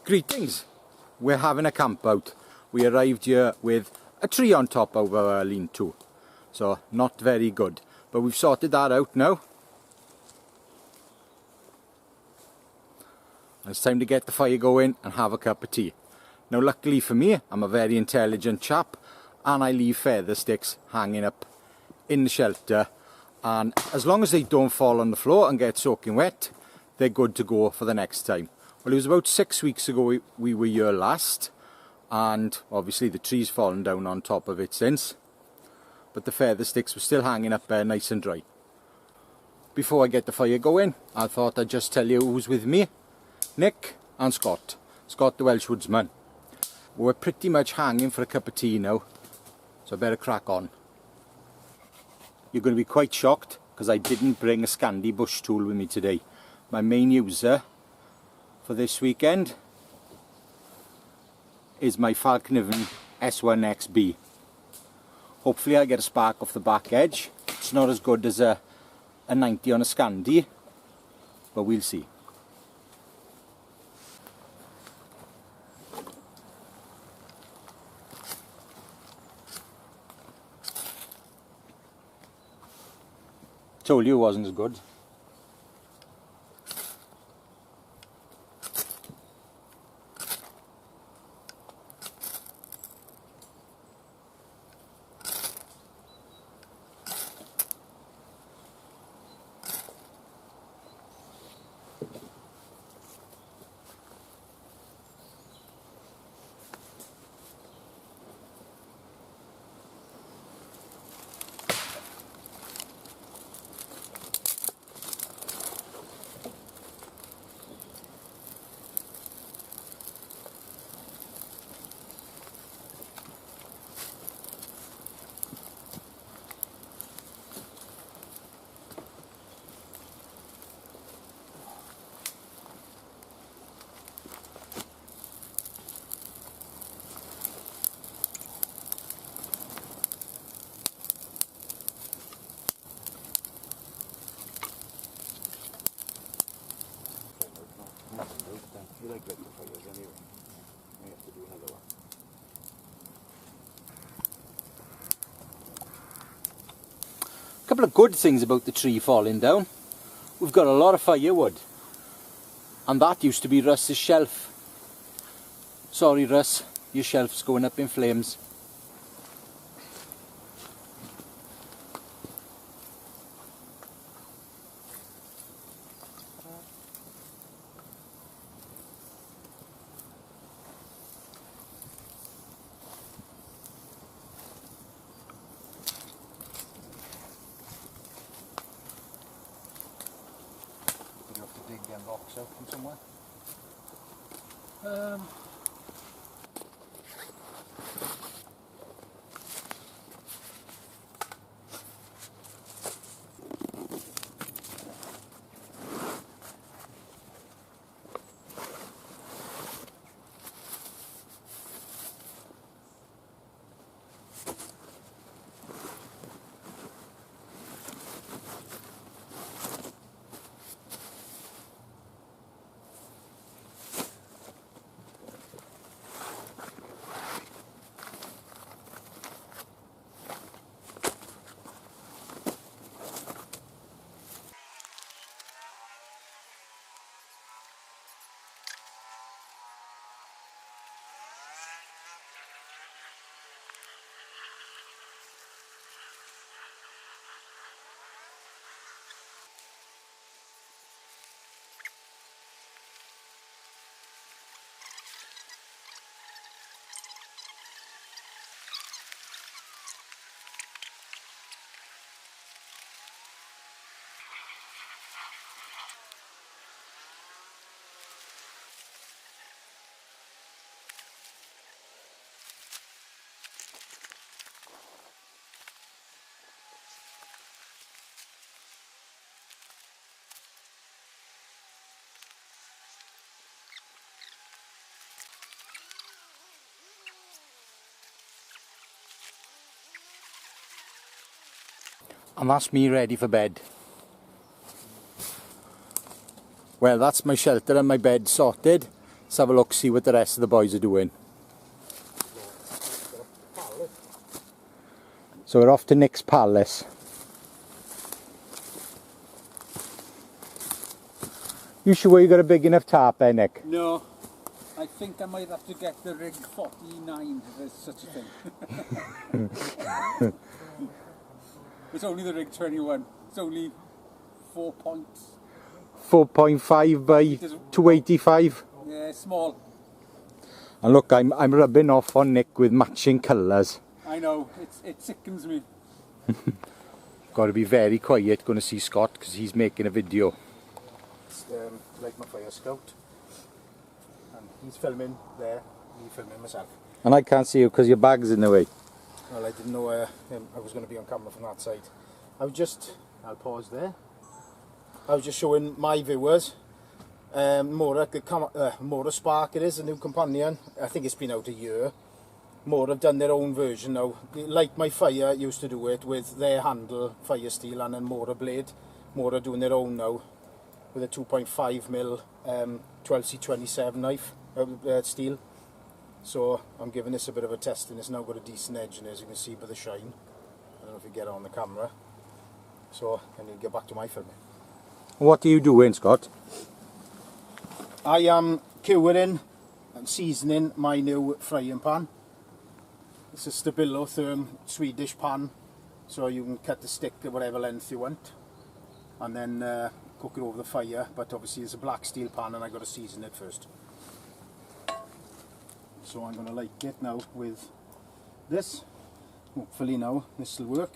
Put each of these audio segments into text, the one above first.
Greetings! We're having a camp out. We arrived here with a tree on top of our lean-to, so not very good, but we've sorted that out now. And it's time to get the fire going and have a cup of tea. Now luckily for me, I'm a very intelligent chap and I leave feather sticks hanging up in the shelter, and as long as they don't fall on the floor and get soaking wet, they're good to go for the next time. Well, it was about 6 weeks ago we were here last, and obviously the tree's fallen down on top of it since, but the feather sticks were still hanging up there nice and dry. Before I get the fire going, I thought I'd just tell you who's with me. Nick and Scott. Scott the Welsh woodsman. We're pretty much hanging for a cup of tea now, so I better crack on. You're going to be quite shocked because I didn't bring a Scandi bush tool with me today. My main user for this weekend is my Falconivan S1XB. Hopefully I get a spark off the back edge. It's not as good as a 90 on a Scandi, but we'll see. Told you it wasn't as good. You like regular fires anyway. I have to do another one. A couple of good things about the tree falling down. We've got a lot of firewood, and that used to be Russ's shelf. Sorry Russ, your shelf's going up in flames. Dig them rocks out from somewhere. And that's me ready for bed. Well, that's my shelter and my bed sorted. Let's have a look, see what the rest of the boys are doing. So we're off to Nick's Palace. You sure you got a big enough tarp there, Nick? No. I think I might have to get the rig 49 if there's such a thing. It's only the rig 21. It's only 4 points. 4.5 by 285. Yeah, small. And look, I'm rubbing off on Nick with matching colours. I know, it sickens me. Got to be very quiet going to see Scott because he's making a video. It's like my fire scout. And he's filming there, me filming myself. And I can't see you because your bag's in the way. Well, I didn't know I was going to be on camera from that side. I'll pause there. I was just showing my viewers Mora Spark it is, a new companion. I think it's been out a year. Mora have done their own version now. Like my Fire used to do it with their handle, Fire Steel, and then Mora blade. Mora doing their own now with a 2.5mm 12C27 knife, steel. So I'm giving this a bit of a test, and it's now got a decent edge in it, as you can see by the shine. I don't know if you get it on the camera. So I need to get back to my filming. What are you doing, Scott? I am curing and seasoning my new frying pan. It's a Stabilo Therm Swedish pan, so you can cut the stick to whatever length you want and then cook it over the fire, but obviously it's a black steel pan and I've got to season it first. So I'm going to light it now with this. Hopefully now this will work.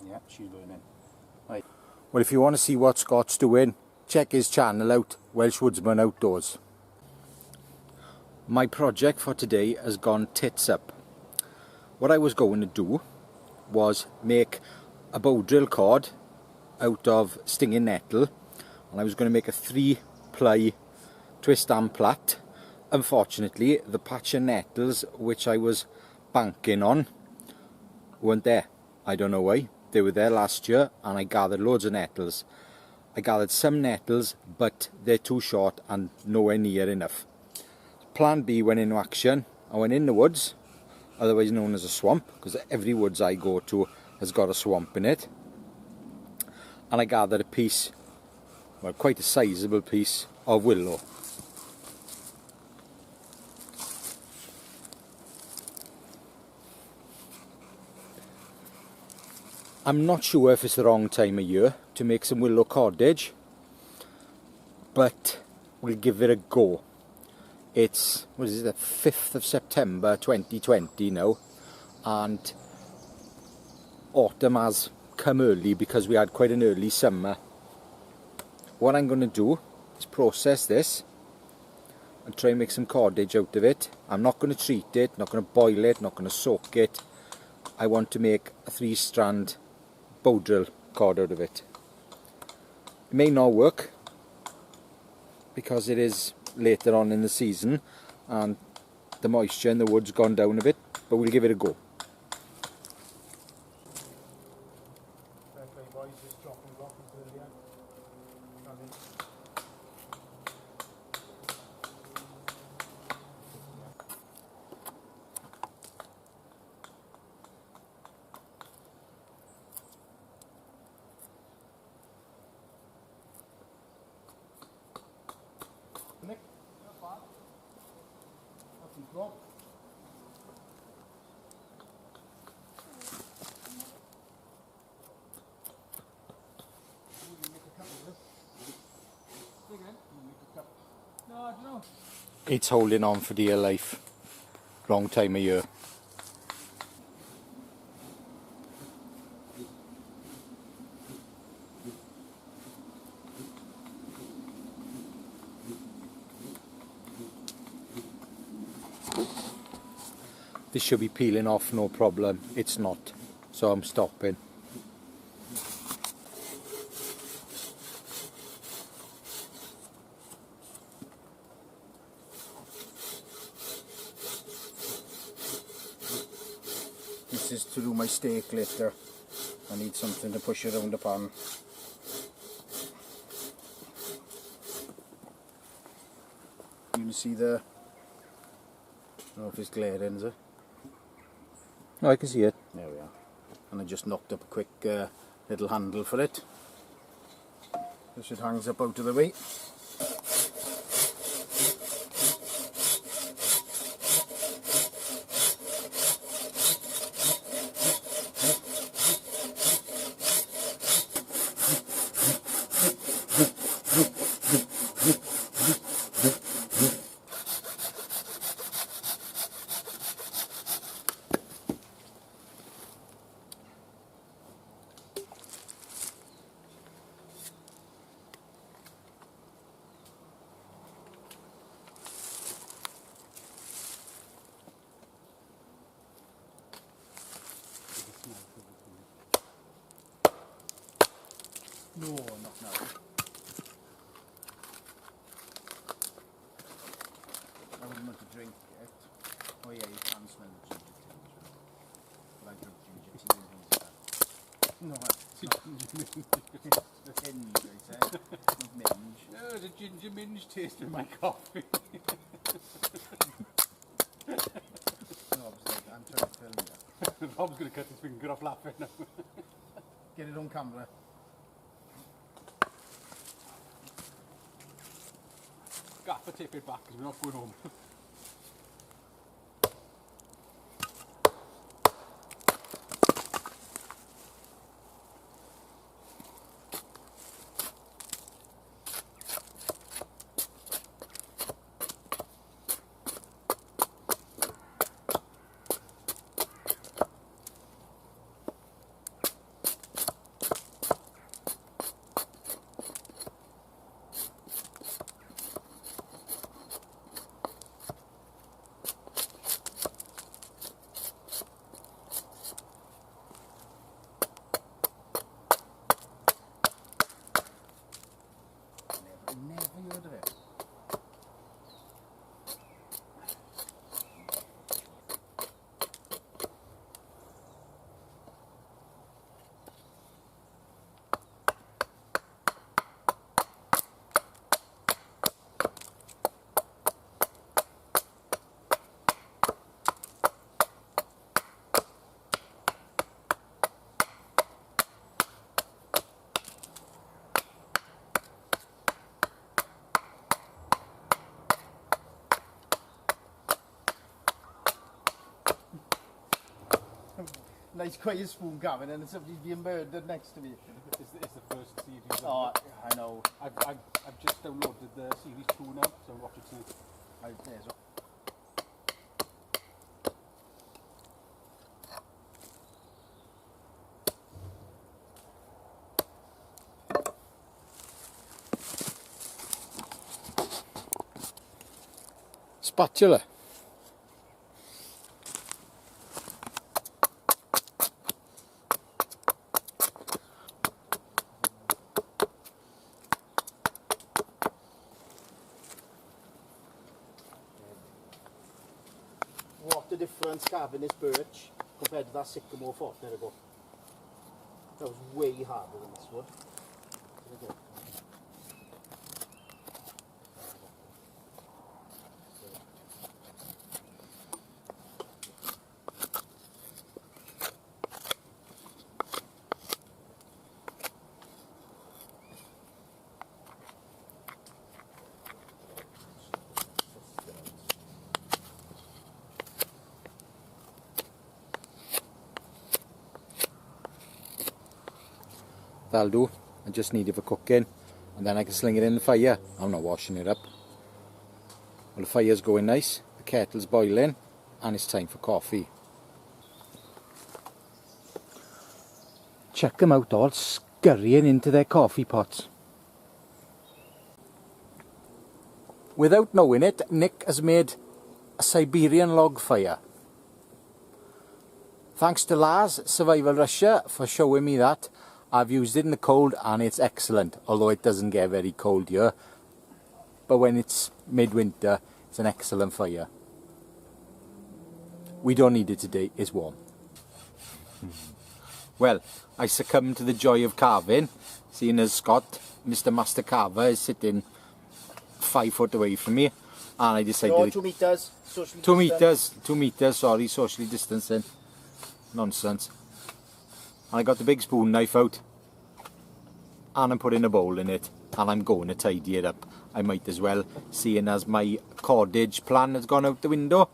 Yeah, she's burning. Right. Well, if you want to see what Scott's doing, check his channel out, Welsh Woodsman Outdoors. My project for today has gone tits up. What I was going to do was make a bow drill cord out of stinging nettle, and I was going to make a 3-ply twist and plait. Unfortunately, the patch of nettles which I was banking on weren't there. I don't know why. They were there last year and I gathered loads of nettles. I gathered some nettles, but they're too short and nowhere near enough. Plan B went into action. I went in the woods, otherwise known as a swamp, because every woods I go to has got a swamp in it. And I gathered a piece, well, quite a sizable piece of willow. I'm not sure if it's the wrong time of year to make some willow cordage, but we'll give it a go. It's, what is it, the 5th of September 2020 now, and autumn has come early because we had quite an early summer. What I'm going to do is process this and try and make some cordage out of it. I'm not going to treat it, not going to boil it, not going to soak it. I want to make a 3-strand bow drill cord out of it. It may not work because it is later on in the season and the moisture in the wood's gone down a bit, but we'll give it a go. Nick, drop. It's holding on for dear life. Wrong time of year. This should be peeling off no problem. It's not, so I'm stopping. this is to do my steak later. I need something to push around the pan. You can see the... I don't know if it's glaring, is it? No, I can see it. There we are. And I just knocked up a quick little handle for it. This it hangs up out of the way. No, not now. I wouldn't want to drink it. Oh yeah, you can smell the ginger tea. But I drink ginger tea and things like that. No, the hinge, I said. Not minge. No, the ginger minge taste in my coffee. No, I'm trying to film you. Rob's going to cut his finger off laughing now. Get it on camera. Gaffer, take it back because we're not going home. Never heard of it. Nice quiet spoon, Gavin, and somebody's being murdered next to me. It's the first series. Oh, I know. I've just downloaded the series 2 now, so watch it tonight. There's Spatula. what the difference, Gavin, is birch compared to that sycamore fortnight ago. That was way harder than this wood. There we go. That'll do. I just need it for cooking, and then I can sling it in the fire. I'm not washing it up. Well, the fire's going nice, the kettle's boiling, and it's time for coffee. Check them out all scurrying into their coffee pots. Without knowing it, Nick has made a Siberian log fire. Thanks to Lars, Survival Russia, for showing me that. I've used it in the cold and it's excellent, although it doesn't get very cold here. But when it's midwinter, it's an excellent fire. We don't need it today, it's warm. Well, I succumbed to the joy of carving, seeing as Scott, Mr. Master Carver, is sitting 5 foot away from me, and I decided... No, 2 metres, socially 2 distant. metres, 2 metres, sorry, socially distancing. Nonsense. And I got the big spoon knife out, and I'm putting a bowl in it, and I'm going to tidy it up. I might as well, seeing as my cordage plan has gone out the window.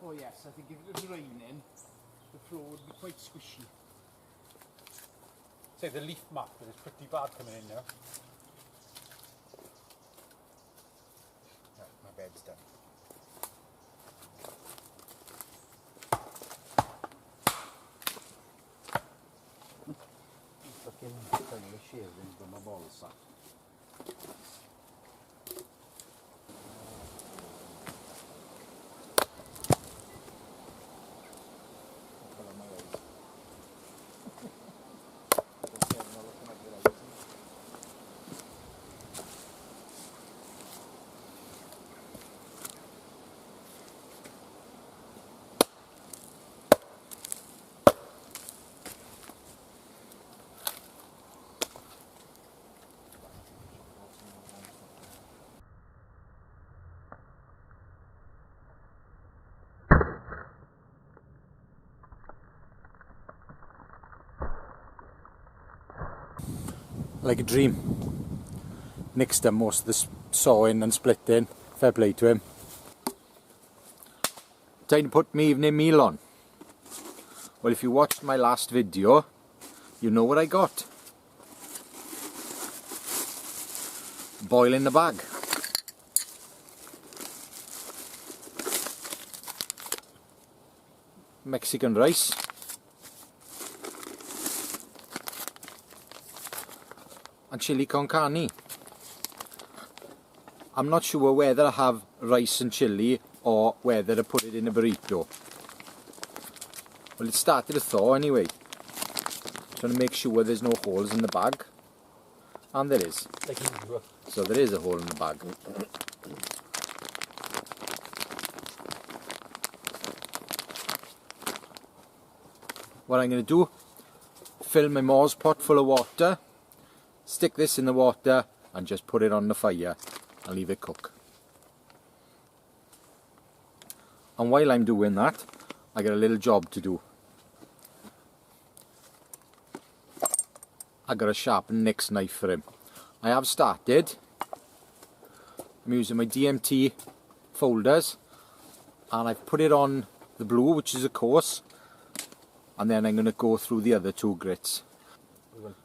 Oh yes, I think if it was raining, the floor would be quite squishy. Say the leaf marker is pretty bad coming in now. Right, my bed's done. Fucking pile of shavings with my ball sack. Like a dream. Nick's done most of the sawing and splitting. Fair play to him. Time to put my evening meal on. Well, if you watched my last video, you know what I got. Boil in the bag. Mexican rice. And chili con carne. I'm not sure whether I have rice and chili or whether to put it in a burrito. Well, it started to thaw anyway. Trying to make sure there's no holes in the bag. And there is. Like usual. So there is a hole in the bag. What I'm going to do, fill my Mors pot full of water, stick this in the water and just put it on the fire and leave it cook. And while I'm doing that, I got a little job to do. I got to sharpen Nick's knife for him. I have started. I'm using my DMT folders and I've put it on the blue, which is a coarse, and then I'm going to go through the other 2 grits.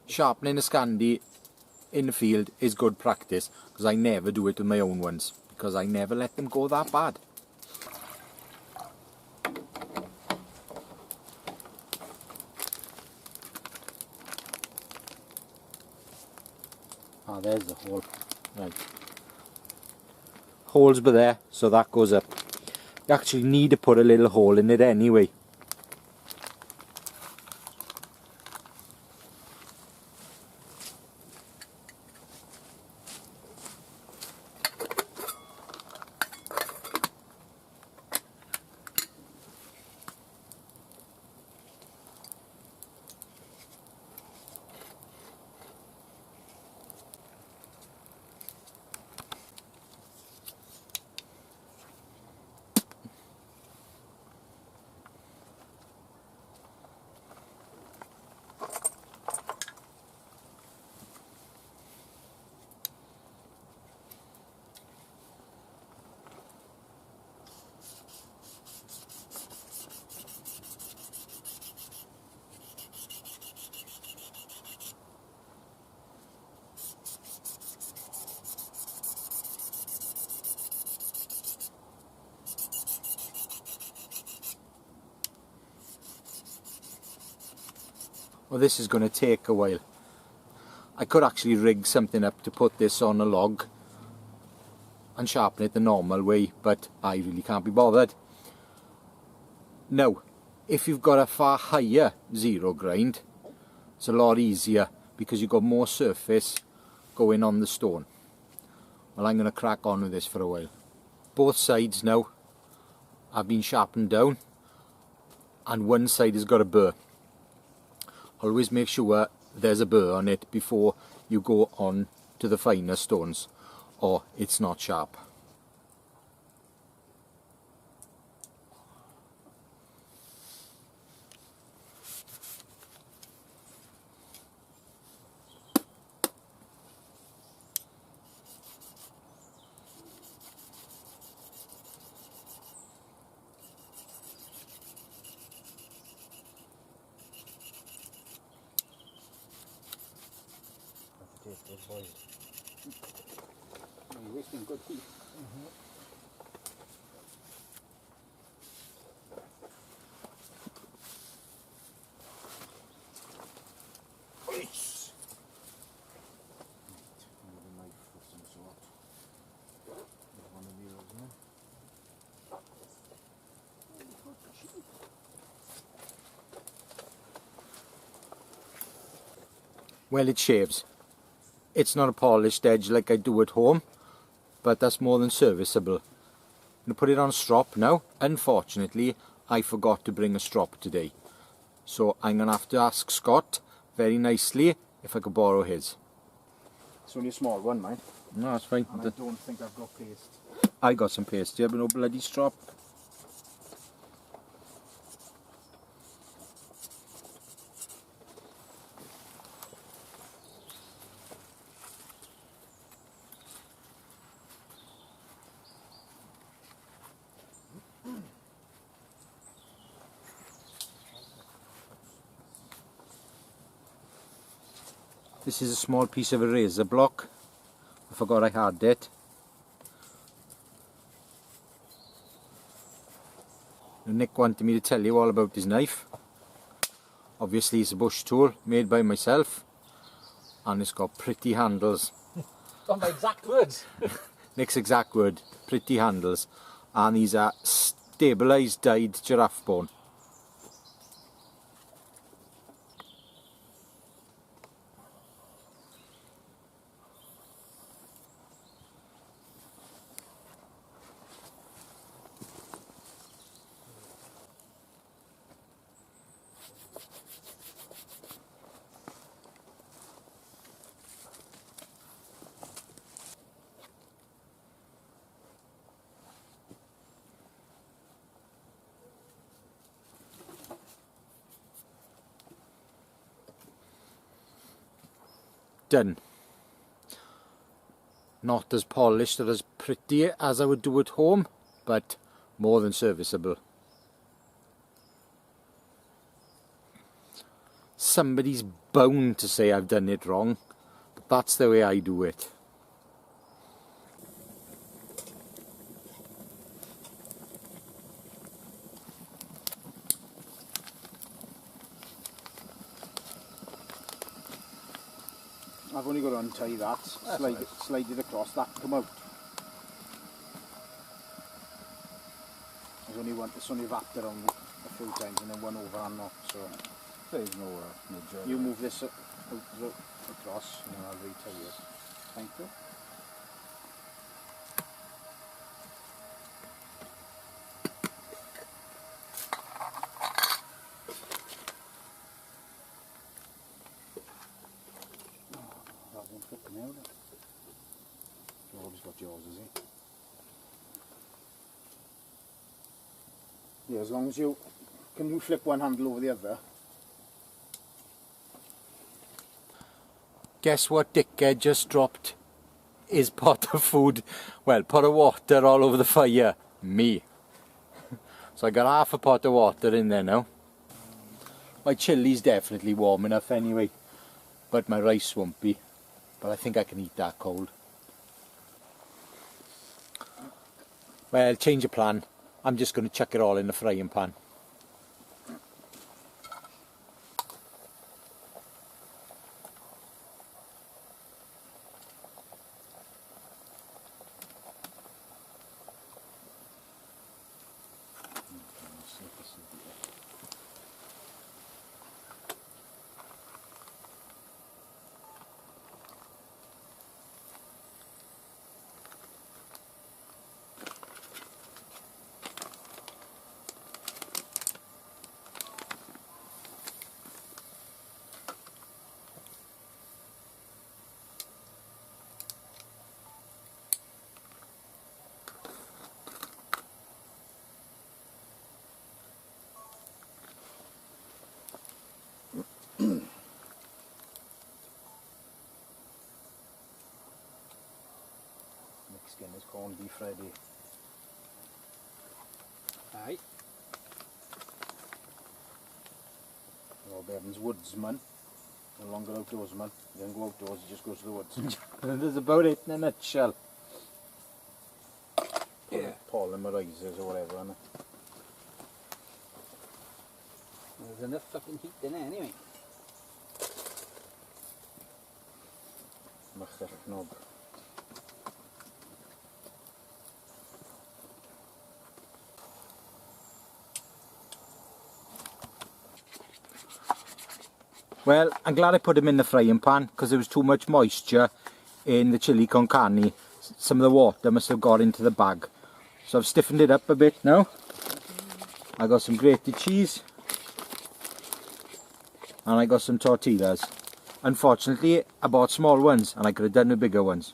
Sharpening a Scandi in the field is good practice, because I never do it with my own ones, because I never let them go that bad. Ah, there's the hole. Right. Holes by there, so that goes up. You actually need to put a little hole in it anyway. Well, this is going to take a while. I could actually rig something up to put this on a log and sharpen it the normal way, but I really can't be bothered. Now, if you've got a far higher zero grind, it's a lot easier because you've got more surface going on the stone. Well, I'm going to crack on with this for a while. Both sides now have been sharpened down and one side has got a burr. Always make sure there's a burr on it before you go on to the finer stones, or it's not sharp. You're wasting good heat. Well, it shaves. It's not a polished edge like I do at home, but that's more than serviceable. I'm going to put it on a strop now. Unfortunately, I forgot to bring a strop today. So I'm going to have to ask Scott very nicely if I could borrow his. It's only a small one, mine. No, that's fine. And I don't think I've got paste. I got some paste here, but no bloody strop. This is a small piece of eraser block. I forgot I had it. Nick wanted me to tell you all about his knife. Obviously it's a bush tool made by myself and it's got pretty handles. Got my exact words. Nick's exact word, pretty handles, and these are stabilised dyed giraffe bone. Done. Not as polished or as pretty as I would do at home, but more than serviceable. Somebody's bound to say I've done it wrong, but that's the way I do it. I've only got to untie that, slide it across, that come out. It's only wrapped around a few times and then one over and not, so There's no joy. you move this across and then I'll retie it. Thank you. That won't fit the nail. George's got yours, is he? Yeah, as long as you can flip one handle over the other. Guess what dickhead just dropped his pot of food, well, pot of water all over the fire? Me. So I got half a pot of water in there now. My chili's definitely warm enough anyway, but my rice won't be. But I think I can eat that cold. Well, change of plan. I'm just going to chuck it all in the frying pan. skin his corned beef ready. Aye. Rob Evans woodsman, no longer outdoorsman. He doesn't go outdoors, he just goes to the woods. That's about it in a nutshell. Yeah. Polymerizers or whatever, isn't it? There's enough fucking heat in there anyway. Machach knob. Well, I'm glad I put them in the frying pan because there was too much moisture in the chili con carne. Some of the water must have got into the bag. So I've stiffened it up a bit now. I got some grated cheese. And I got some tortillas. Unfortunately, I bought small ones and I could have done with bigger ones.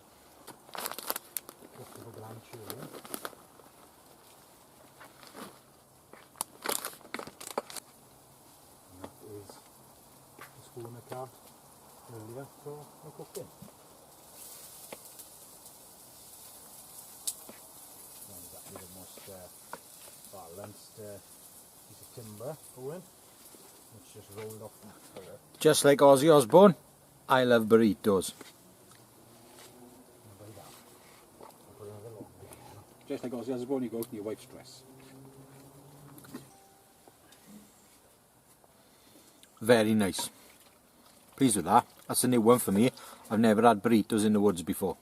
Spoon I carved earlier for my cooking. Exactly the most balanced piece of timber going, which just rolled off the fire. Just like Ozzy Osbourne, I love burritos. Just like Ozzy Osbourne, you go to your wife's dress. Very nice. Pleased with that. That's a new one for me. I've never had burritos in the woods before.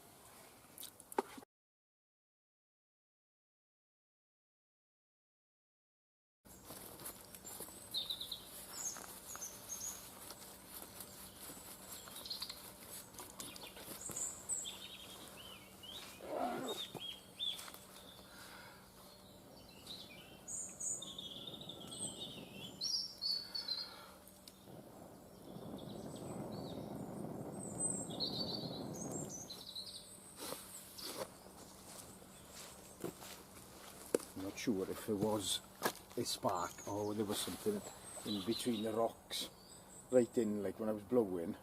I'm not sure if it was a spark or there was something in between the rocks, right in like when I was blowing.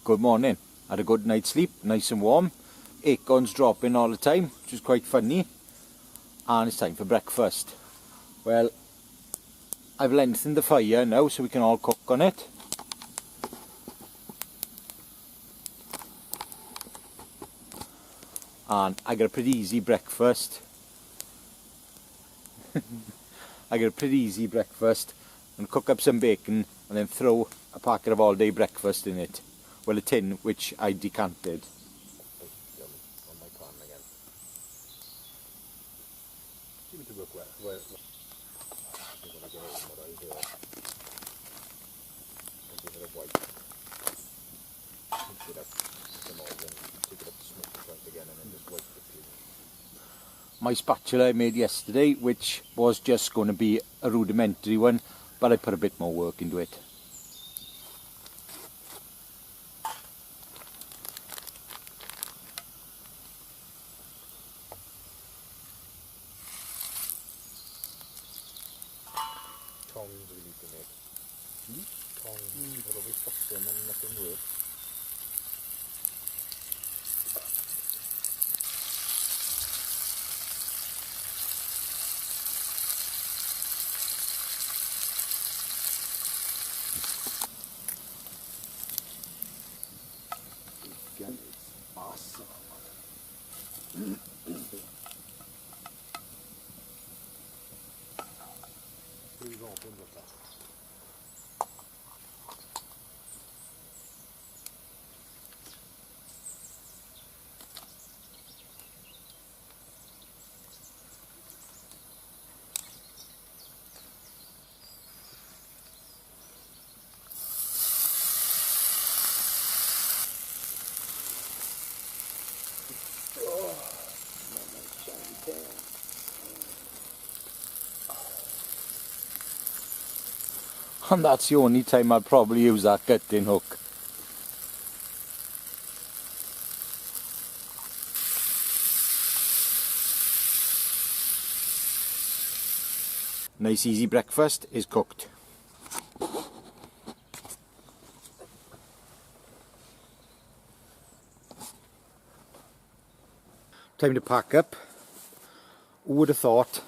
Good morning. Had a good night's sleep, nice and warm. Acorns dropping all the time, which is quite funny. And it's time for breakfast. Well, I've lengthened the fire now so we can all cook on it. And I got a pretty easy breakfast. I got a pretty easy breakfast. And cook up some bacon and then throw a packet of all day breakfast in it. Well, a tin which I decanted. On my pan again. Seems to work well. I'm going to get out what I do. I'll give it a wipe. Pinch it up some oil and take it up the smoke front again and then just wipe it clean. My spatula I made yesterday, which was just going to be a rudimentary one, but I put a bit more work into it. Tongs really to make. Tongs, but always fuck them and nothing works. Again, it's awesome. Please open the top. And that's the only time I'll probably use that cutting hook. Nice easy breakfast is cooked. Time to pack up. Who would have thought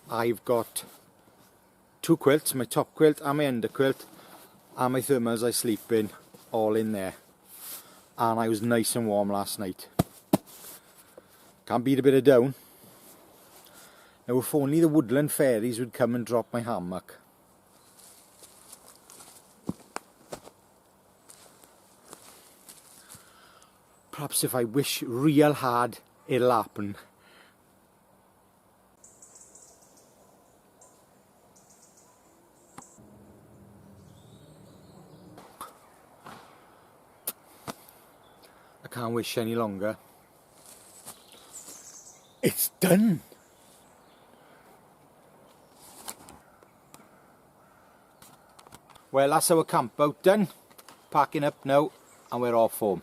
I've got 2 quilts, my top quilt and my under quilt, and my thermals I sleep in, all in there. And I was nice and warm last night. Can't beat a bit of down. Now if only the woodland fairies would come and drop my hammock. Perhaps if I wish real hard, it'll happen. I can't wish any longer. It's done! Well, that's our camp out done. Packing up now and we're off home.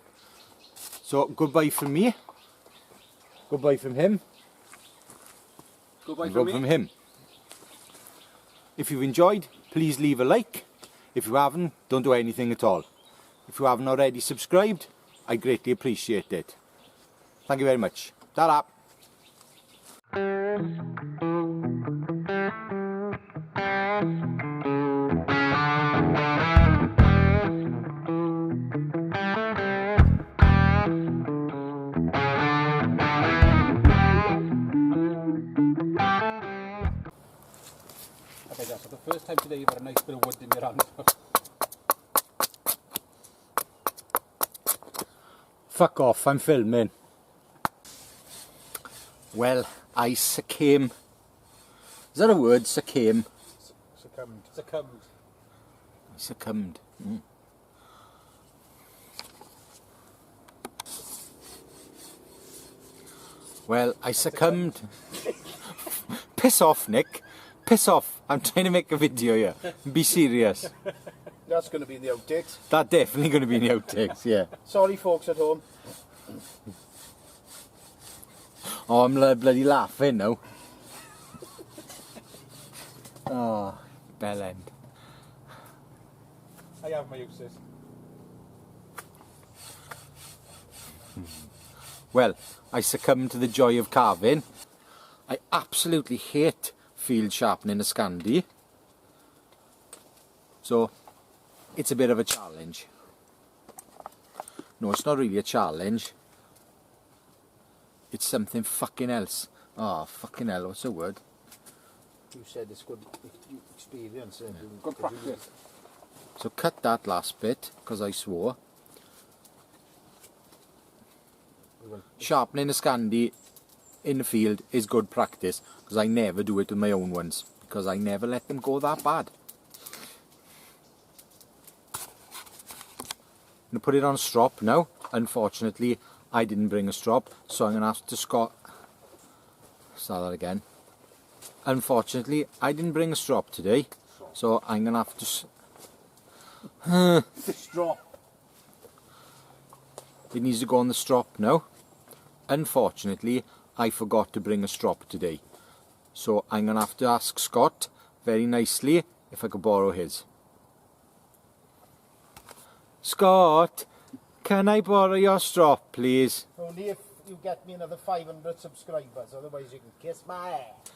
So goodbye from me. Goodbye from him. Goodbye from me. From him. If you've enjoyed, please leave a like. If you haven't, don't do anything at all. If you haven't already subscribed, I greatly appreciate it. Thank you very much. Ta-da! Okay, so the first time today you've got a nice bit of wood in your hand. Fuck off, I'm filming. Well, I succumb. Is that a word? Succumb? Succumbed. Succumbed. I succumbed. Well, I succumbed. Piss off, Nick. Piss off. I'm trying to make a video here. Be serious. That's going to be in the outtakes. That's definitely going to be in the outtakes, yeah. Sorry folks at home. Oh, I'm bloody laughing now. Oh, bell end. I have my uses. Well, I succumbed to the joy of carving. I absolutely hate field sharpening a Scandi. So, it's a bit of a challenge. No, it's not really a challenge. It's something fucking else. Oh, fucking hell, what's the word? You said it's good experience. Good practice. So cut that last bit, because I swore. Sharpening a Scandi in the field is good practice, because I never do it with my own ones, because I never let them go that bad. I'm going to put it on a strop now. Unfortunately, I didn't bring a strop, so I'm going to have to start that again. Unfortunately, I didn't bring a strop today, so I'm going to have to... Strop. It needs to go on the strop now. Unfortunately, I forgot to bring a strop today, so I'm going to have to ask Scott very nicely if I could borrow his. Scott, can I borrow your strop, please? Only if you get me another 500 subscribers, otherwise you can kiss my ass.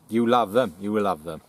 You love them, you will love them.